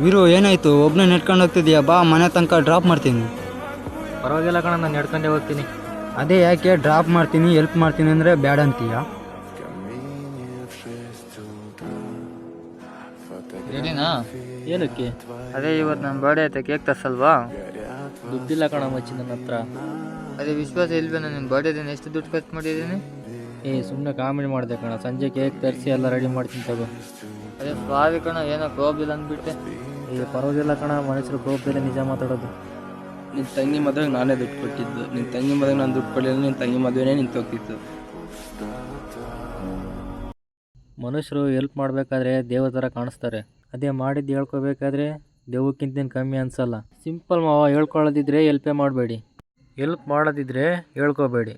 ವೀರು ಏನಾಯ್ತು ಒಬ್ಬನೇ ನೆಟ್ಕೊಂಡು ಹೋಗ್ತಿದ್ಯಾ, ಬಾ ಮನೆ ತನಕ ಡ್ರಾಪ್ ಮಾಡ್ತೀನಿ. ಪರವಾಗಿಲ್ಲ ಕಣ, ನಾನು ನಡ್ಕೊಂಡೇ ಹೋಗ್ತೀನಿ. ಅದೇ ಯಾಕೆ ಡ್ರಾಪ್ ಮಾಡ್ತೀನಿ ಹೆಲ್ಪ್ ಮಾಡ್ತೀನಿ ಅಂದರೆ ಬ್ಯಾಡ ಅಂತೀಯ? ಹೇಳಿನಾ? ಏನಕ್ಕೆ? ಅದೇ ಇವತ್ತು ನನ್ನ ಬರ್ಡೇ ಐತೆ, ಕೇಕ್ ತರ್ಸಲ್ವಾ? ದುಡ್ಡಿಲ್ಲ ಕಣ ಮಚ್ಚಿ ನನ್ನ ಹತ್ರ. ಅದೇ ವಿಶ್ವಾಸ ಇಲ್ವೇನೋ ನಿನ್ನ ಬರ್ಡೇ ದಿನ ಎಷ್ಟು ದುಡ್ಡು ಖರ್ಚು ಮಾಡಿದ್ದೀನಿ? ಸುಮ್ಮನೆ ಕಾಮಿಡಿ ಮಾಡಿದೆ ಕಣ. ಸಂಜೆ ಕೇಕ್ ತರಿಸಿ ಎಲ್ಲ ರೆಡಿ ಮಾಡ್ತೀನಿ ತಗೋ. ಅದೇ ಸ್ವಾಭಿ ಕಣ, ಏನೋ ಕೋಪಿಲ್ಲ ಅಂದ್ಬಿಟ್ಟೆ. ಪರವಾಗಿಲ್ಲ ಕಣ, ಮನುಷ್ಯರು ಕೋಪದಲ್ಲಿ ನಿಜ ಮಾತಾಡೋದು. ನಿನ್ನ ತಂಗಿ ಮದುವೆಗೆ ನಾನೇ ದುಡ್ಡು ಕೊಟ್ಟಿದ್ದು. ನಿನ್ನ ತಂಗಿ ಮದುವೆಗೆ ನಾನು ದುಡ್ಡು ಕೊಡಲಿಲ್ಲ, ನಿನ್ನ ತಂಗಿ ಮದುವೆನೇ ನಿಂತೋಗ್ತಿತ್ತು. ಮನುಷ್ಯರು ಹೆಲ್ಪ್ ಮಾಡಬೇಕಾದ್ರೆ ದೇವ ಥರ ಕಾಣಿಸ್ತಾರೆ. ಅದೇ ಮಾಡಿದ್ದು ಹೇಳ್ಕೊಬೇಕಾದ್ರೆ ದೆವ್ವಕ್ಕಿಂತ ಕಮ್ಮಿ ಅನ್ಸಲ್ಲ. ಸಿಂಪಲ್ ಮಾವ, ಹೇಳ್ಕೊಳ್ಳೋದಿದ್ರೆ ಹೆಲ್ಪೇ ಮಾಡಬೇಡಿ, ಹೆಲ್ಪ್ ಮಾಡೋದಿದ್ರೆ ಹೇಳ್ಕೊಬೇಡಿ.